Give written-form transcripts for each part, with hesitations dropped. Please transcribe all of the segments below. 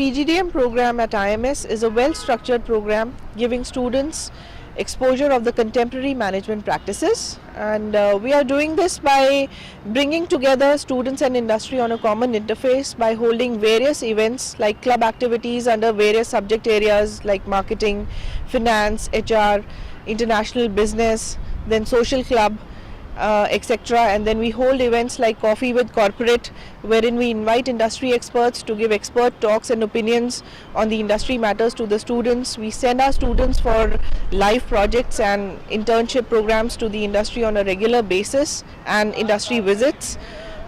PGDM program at IMS is a well-structured program giving students exposure of the contemporary management practices, and we are doing this by bringing together students and industry on a common interface by holding various events like club activities under various subject areas like marketing, finance, HR, international business, then social club, etc. And then we hold events like Coffee with Corporate, wherein we invite industry experts to give expert talks and opinions on the industry matters to the students. We send our students for live projects and internship programs to the industry on a regular basis and industry visits.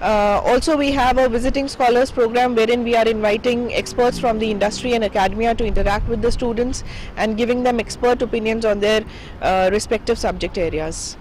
Also, we have a visiting scholars program wherein we are inviting experts from the industry and academia to interact with the students and giving them expert opinions on their respective subject areas.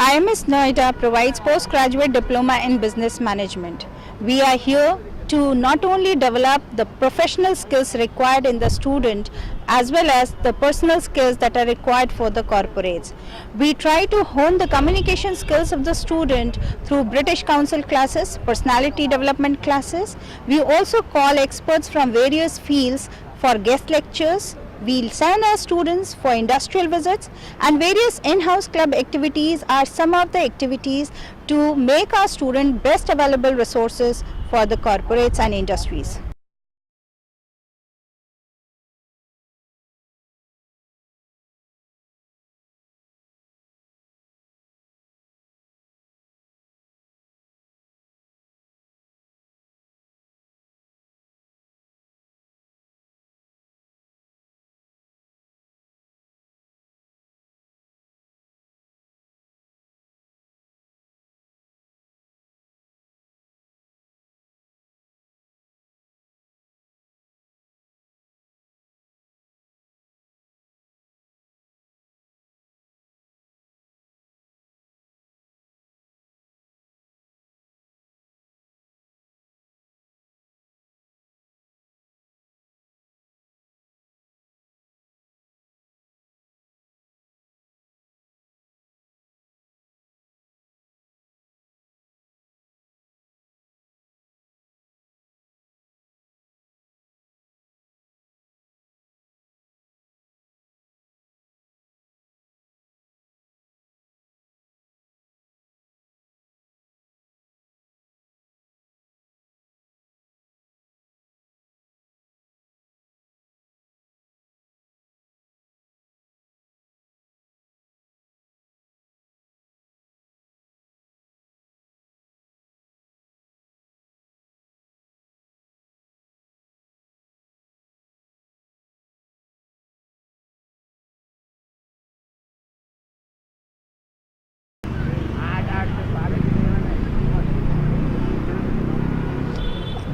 IMS Noida provides postgraduate diploma in business management. We are here to not only develop the professional skills required in the student as well as the personal skills that are required for the corporates. We try to hone the communication skills of the student through British Council classes, personality development classes. We also call experts from various fields for guest lectures. We'll send our students for industrial visits, and various in-house club activities are some of the activities to make our student best available resources for the corporates and industries.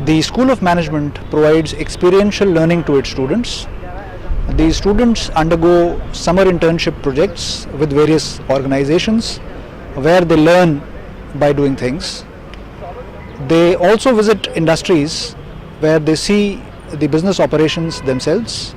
The School of Management provides experiential learning to its students. The students undergo summer internship projects with various organizations where they learn by doing things. They also visit industries where they see the business operations themselves.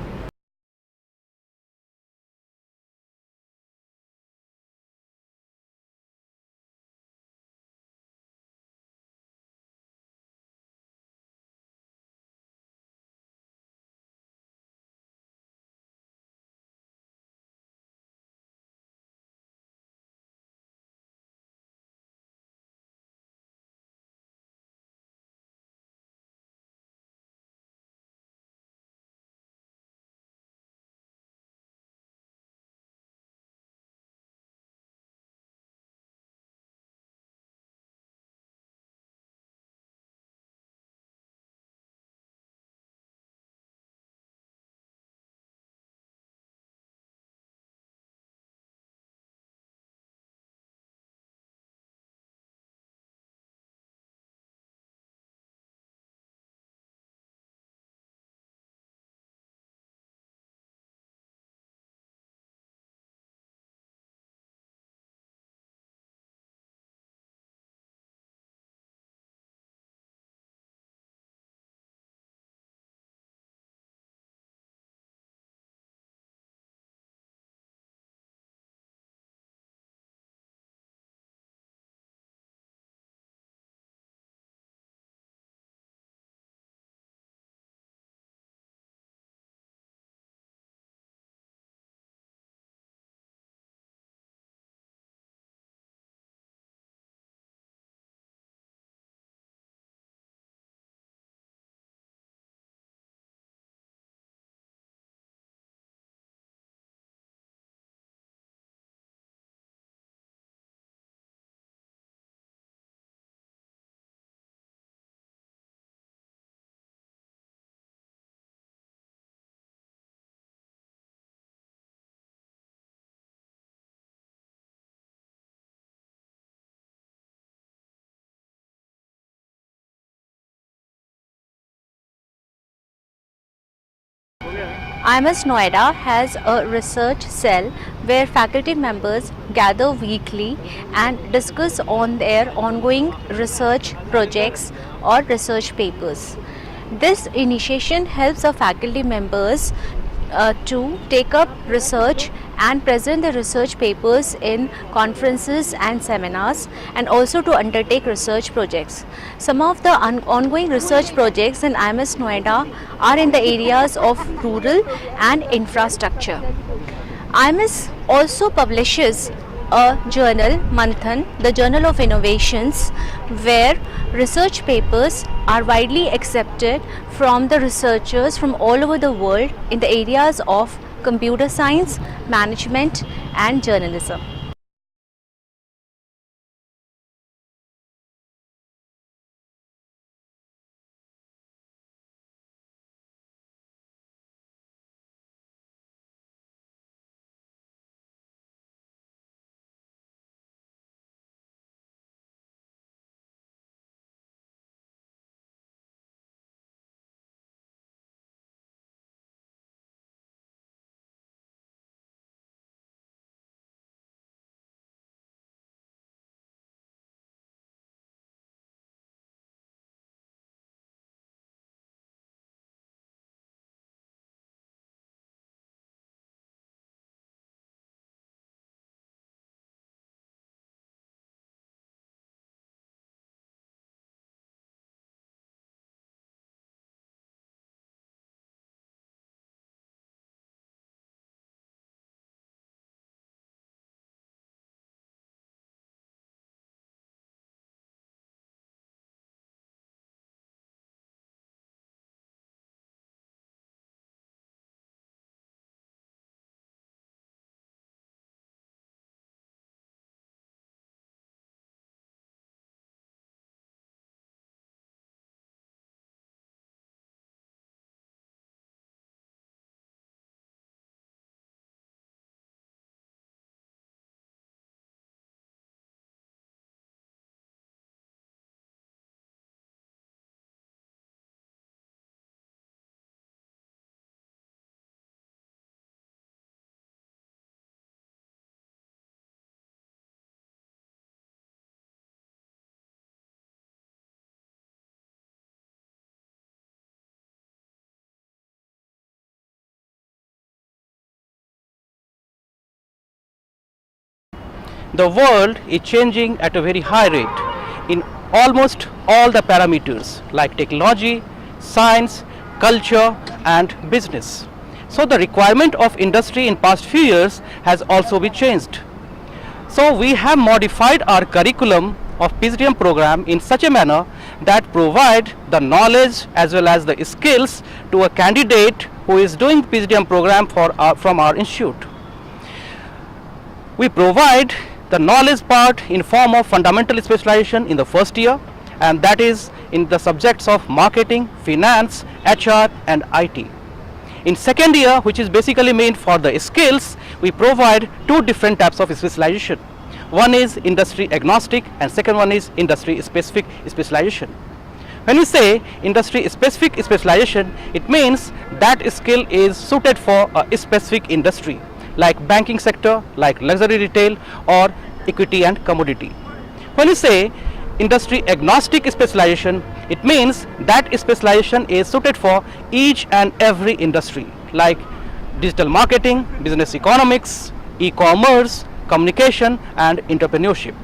IMS Noida has a research cell where faculty members gather weekly and discuss on their ongoing research projects or research papers. This initiation helps the faculty members to take up research and present the research papers in conferences and seminars, and also to undertake research projects. Some of the ongoing research projects in IMS Noida are in the areas of rural and infrastructure. IMS also publishes a journal, Manthan, the Journal of Innovations, where research papers are widely accepted from the researchers from all over the world in the areas of computer science, management, and journalism. the world is changing at a very high rate in almost all the parameters like technology, science, culture and business. So the requirement of industry in past few years has also been changed. So we have modified our curriculum of PGDM program in such a manner that provide the knowledge as well as the skills to a candidate who is doing PGDM program from our institute. We provide the knowledge part in form of fundamental specialization in the first year, and that is in the subjects of marketing, finance, HR and IT. In second year, which is basically meant for the skills, we provide two different types of specialization. One is industry agnostic and second one is industry specific specialization. When we say industry specific specialization, it means that skill is suited for a specific industry like banking sector, like luxury retail or equity and commodity. When we say industry agnostic specialization, it means that specialization is suited for each and every industry like digital marketing, business economics, e-commerce, communication and entrepreneurship.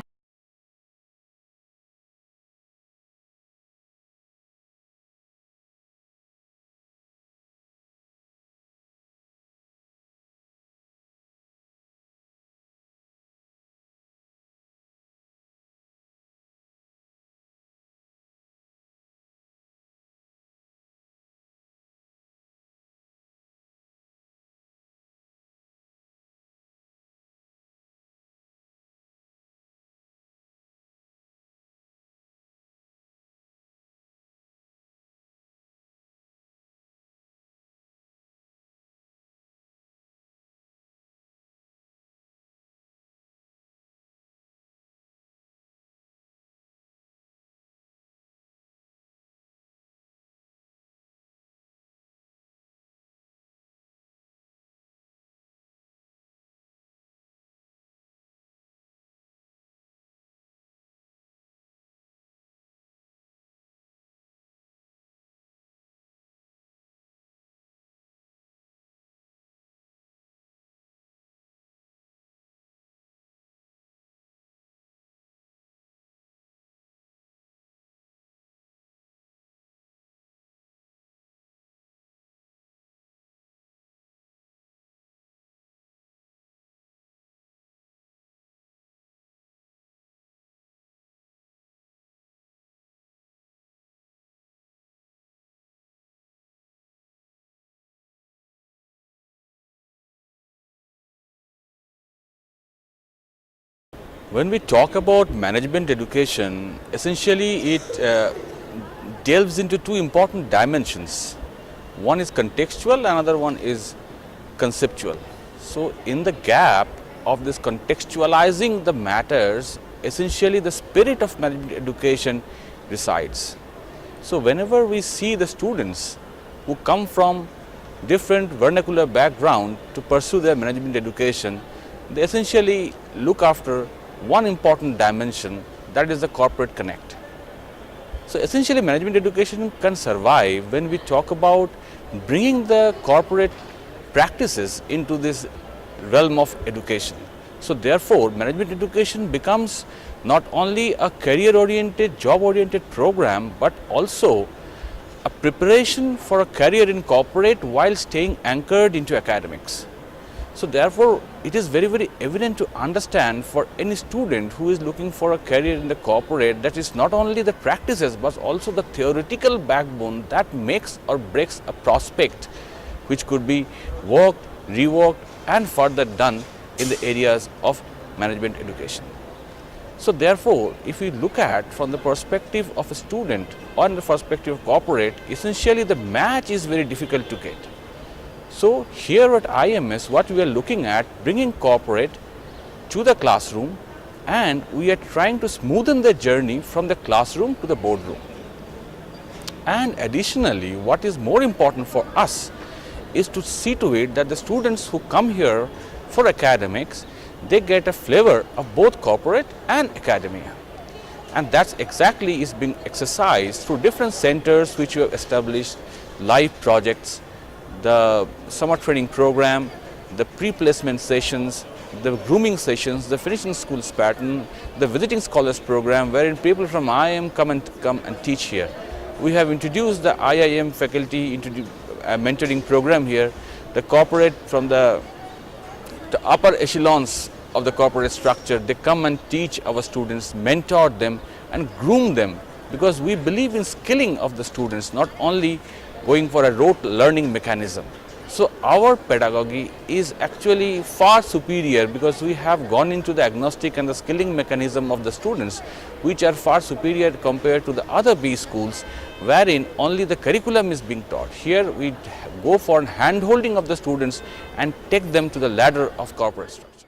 When we talk about management education, essentially it delves into two important dimensions. One is contextual, another one is conceptual. So in the gap of this contextualizing the matters, essentially the spirit of management education resides. So whenever we see the students who come from different vernacular background to pursue their management education, they essentially look after one important dimension, that is the corporate connect. So essentially management education can survive when we talk about bringing the corporate practices into this realm of education. So therefore management education becomes not only a career oriented, job oriented program, but also a preparation for a career in corporate while staying anchored into academics. So therefore it is very, very evident to understand for any student who is looking for a career in the corporate, that is not only the practices but also the theoretical backbone that makes or breaks a prospect, which could be worked, reworked and further done in the areas of management education. So therefore, if we look at from the perspective of a student or in the perspective of corporate, essentially the match is very difficult to get. So here at IMS, what we are looking at, bringing corporate to the classroom, and we are trying to smoothen the journey from the classroom to the boardroom. And additionally, what is more important for us is to see to it that the students who come here for academics, they get a flavor of both corporate and academia. And that's exactly is being exercised through different centers which we have established, live projects, the summer training program, the pre-placement sessions the grooming sessions, the finishing schools pattern, the visiting scholars program, wherein people from IIM come and teach here. We have introduced the IIM faculty mentoring program here. The corporate from the upper echelons of the corporate structure, they come and teach our students, mentor them and groom them, because we believe in skilling of the students, not only going for a rote learning mechanism. So our pedagogy is actually far superior, because we have gone into the agnostic and the skilling mechanism of the students, which are far superior compared to the other B schools, wherein only the curriculum is being taught. Here we go for hand holding of the students and take them to the ladder of corporate structure.